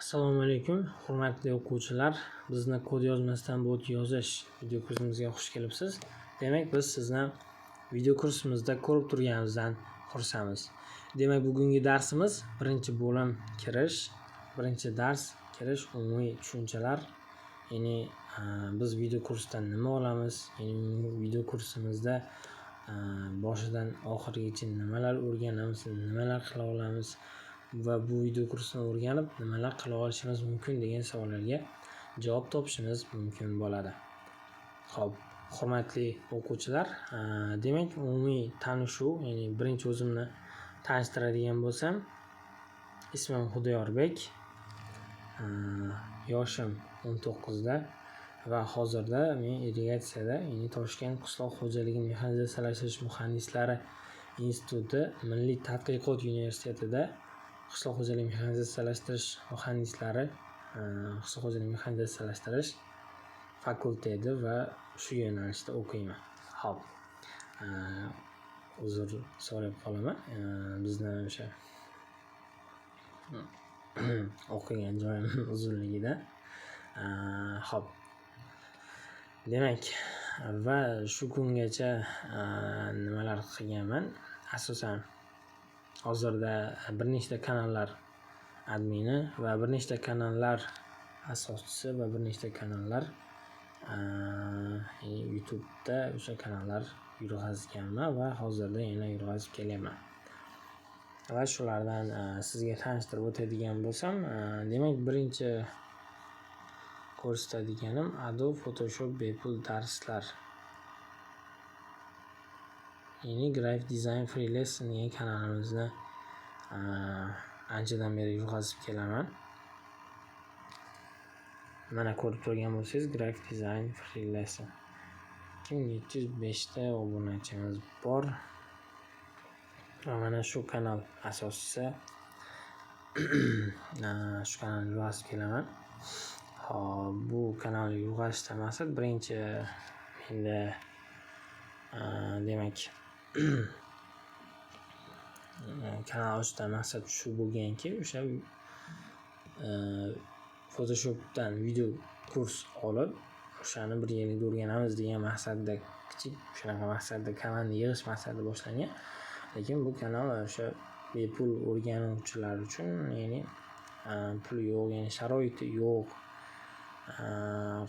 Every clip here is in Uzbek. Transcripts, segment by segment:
Assalomu alaykum, hurmatli o'quvchilar. Bizni kod yozmasdan bot yozish video kursimizga xush kelibsiz. Demak, biz sizni video kursimizda ko'rib turganimizdan xursandmiz. Demak, bugungi darsimiz birinchi bo'lim kirish, birinchi dars kirish umumiy tushunchalar. Ya'ni biz video kursdan nima olamiz? Ya'ni video kursimizda boshidan oxirigacha nimalar o'rganamiz, nimalar qila olamiz va bu video kursini o'rganib nimalar qila olishimiz mumkin degan savollarga javob topishimiz mumkin bo'ladi. Xo'p, hurmatli o'quvchilar, demak umumiy tanishuv, ya'ni birinchi o'zimni tanishtiradigan bo'lsam, ismim Xudoyorbek, yoshim 19 da va hozirda men irrigatsiyada, ya'ni Toshkent qishloq xo'jaligi mexanizatsiyalashtirish muhandislari instituti Milliy tadqiqot universitetida qishloq xo'jaligi mexanizatsiyalashtirish muhandislari qishloq xo'jaligi mexanizatsiyalashtirish fakulteti va shu yo'nalishda o'qiyman. Xo'p, uzr so'rab qolaman. Bizni o'sha o'qigan joyim uzunligida. Xo'p. Demak, va shu kungacha nimalar qilganman? Asosan hozirda bir nechta kanallar admini va bir nechta kanallar asoschisi va bir nechta kanallar YouTube'da o'sha kanallar yurg'izganman va hozirda yana yurg'izib kelyapman. Va shulardan sizga tanishtirib o'tadigan bo'lsam, demak birinchi ko'rsatadiganim Adobe Photoshop bepul darslar. Ya'ni Graphic Design Free Lesson degan kanalimizni anchadan beri yurg'izib kelaman. Mana ko'rib turgan bo'lsangiz, Graphic Design Free Lesson. 2705 ta obunachimiz bor. Va mana shu kanal asoschisi. Shu kanalni yurg'izib kelaman. Hop, bu kanalni yurg'izishdan maqsad birinchi menda demak kanal ochishdan maqsad shu bo'lganki, o'sha Photoshopdan video kurs olib, o'shani bir yilda o'rganamiz degan maqsadda, kichik shunaqa maqsadda kanalni yig'ish maqsadida boshlangan. Lekin bu kanal o'sha bepul o'rganuvchilar uchun, ya'ni pul yo'q, ya'ni sharoiti yo'q,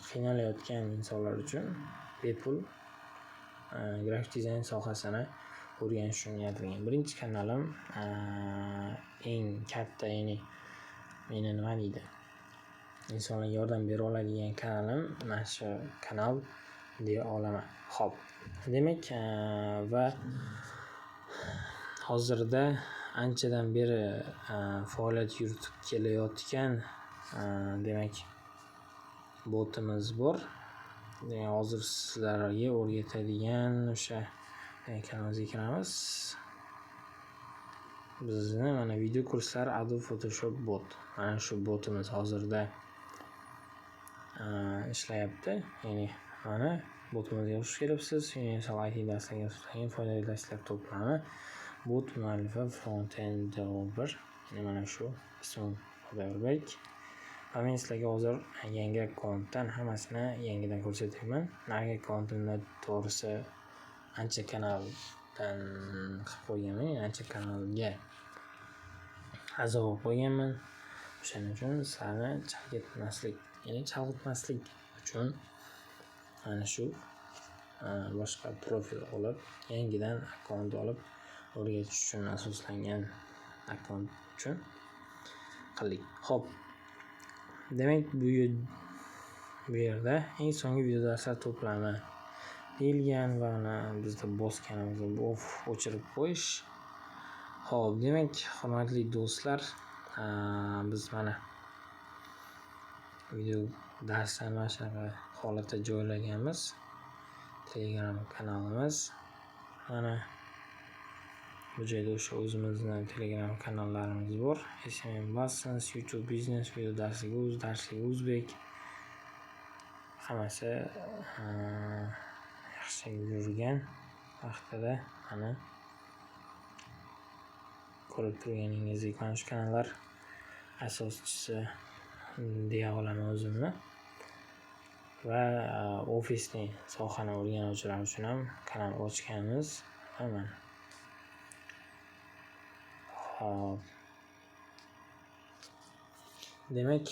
qiynalayotgan insonlar uchun bepul grafik dizayn sohasini o'rganish uchun yaratilgan. Birinchi kanalim eng katta, ya'ni meni nima deydi, insonlarga yordam bera oladigan kanalim mana shu kanal deya olaman. Xo'p, demak va hozirda anchadan beri faoliyat yuritib kelayotgan demak botimiz bor. Hozir sizlarga o'rgatadigan o'sha kanalimizga kiramiz. Bizni mana video kurslar Adobe Photoshop bot. Mana shu botimiz hozirda ishlayapti. Ya'ni mana botimizga xush kelibsiz. Universal IT darslarga asoslangan foydali darslar to'plami. Bot muallifi front-end developer. Mana shu ismim Xudoyorbek. Va men sizlarga hozir yangi akkauntdan hammasini yangidan ko'rsatyapman. Narigi akkauntimda to'g'risi ancha kanaldan qilib qo'yganman, ancha kanalga a'zo bo'lib qo'yganman. O'shaning uchun sizlarni chalg'itmaslik uchun mana shu boshqa profil olib, yangidan akkaunt olib o'rgatish uchun asoslangan akkaunt uchun qildik. Xo'p. Demak, bu yerda eng so'nggi video darslar to'plami deyilgan va bizda bosganimiz o'chirib qo'yish. Xo'p, demak, hurmatli do'stlar, biz mana video darslarni mana shunaqa holatda joylaganmiz. Telegram kanalimiz mana bu joyda o'sha o'zimizni Telegram kanallarimiz bor. SMM Business, YouTube Business, video darsligi o'zbek. Hammasi yaxshi yurgan vaqtida mana ko'rib turganingizdek mana shu kanallar asoschisi deya olaman o'zimni. Va ofisni sohani o'rganuvchilar uchun ham kanal ochganmiz. Mana. Hop. Demak,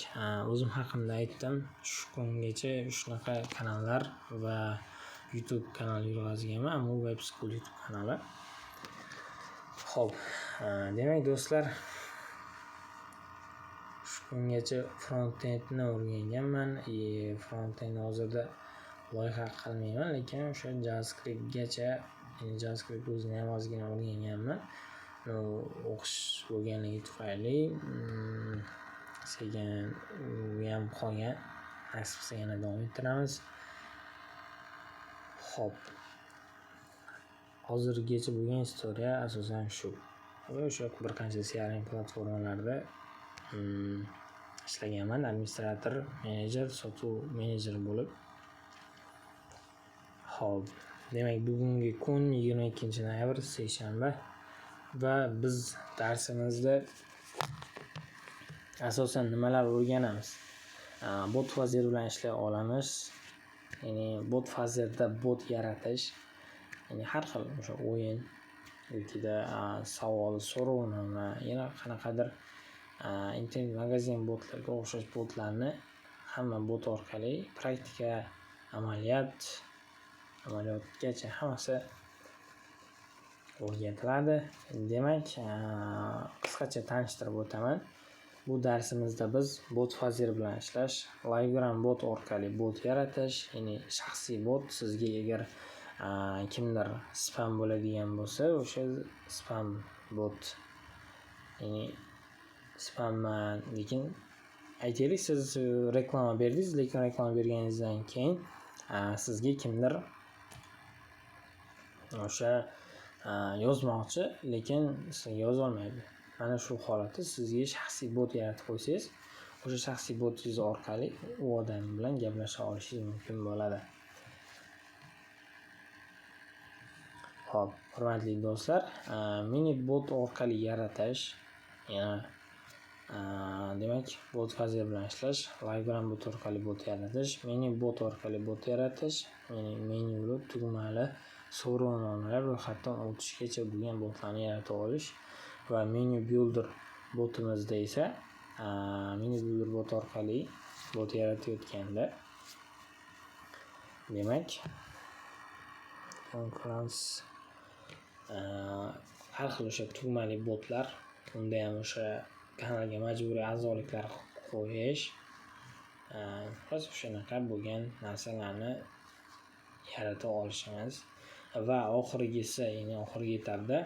o'zim haqimda aytdim. Shu kungacha shunaqa kanallar va YouTube kanali yurg'azganman, Ammo Web School YouTube kanali. Xo'p, demak do'stlar, shu kungacha front-endni o'rganganman. Front-end hozirda loyiha qilmayman, lekin o'sha JavaScriptgacha, JavaScript o'zini ham ozgina o'rganganman. O'qish bo'lganligi tufayli sekin u ham qolgan. Nasib qilsa yana davom ettiramiz. Xo'p. Hozirgacha bo'lgan istoriya asosan shu. Va o'sha bir qancha CRM platformalarida ishlaganman, administrator, menejer, sotuv menejeri bo'lib. Xo'p. Demak, bugungi kun 22-noyabr, seshanba va biz darsimizda asosan nimalar o'rganamiz? Bot fazer bilan ishlay olamiz. Ya'ni bot fazerda bot yaratish, ya'ni har xil o'sha o'yin yokida savol, so'rovnoma, yana qanaqadir internet magazin botlarga o'xshash botlarni hamma bot orqali praktika, amaliyotgacha hammasi o'rgatiladi. Demak, qisqacha tanishtirib o'taman. Bu darsimizda biz bot fazer bilan ishlash, Livegram bot orqali bot yaratish, ya'ni shaxsiy bot sizga agar kimdir spam bo'ladigan bo'lsa, o'sha spam bot, ya'ni spamman, lekin aytaylik siz reklama berdingiz, lekin reklama berganingizdan keyin sizga kimdir o'sha yozmoqchi, lekin sizga yoza olmaydi. Mana shu holatda sizga shaxsiy bot yaratib qo'ysangiz, o'sha shaxsiy botingiz orqali u odam bilan gaplasha olishingiz mumkin bo'ladi. Xo'p, hurmatli do'stlar, mini bot orqali yaratish, yana demak, bot fazer bilan ishlash, Livegram bot orqali bot yaratish, mini bot orqali bot yaratish, ya'ni menyuli, tugmali, so'rovnomalar ro'yxatdan o'tishgacha bo'lgan botlarni yarata olish va menu builder botimizda esa menu builder bot orqali bot yaratayotganda demak konkurans har xil o'sha tugmali botlar, unda ham o'sha kanalga majburiy a'zoliklar qo'yish, biz o'shanaqa bo'lgan narsalarni yarata olishimiz va oxirgisi, ya'ni oxirgi etapda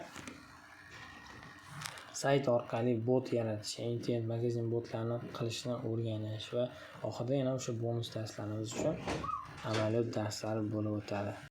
sayt orqali bot yaratish, internet magazin botlarni qilishni o'rganish va oxirida yana o'sha bonus darslarimiz uchun amaliyot darslari bo'lib o'tadi.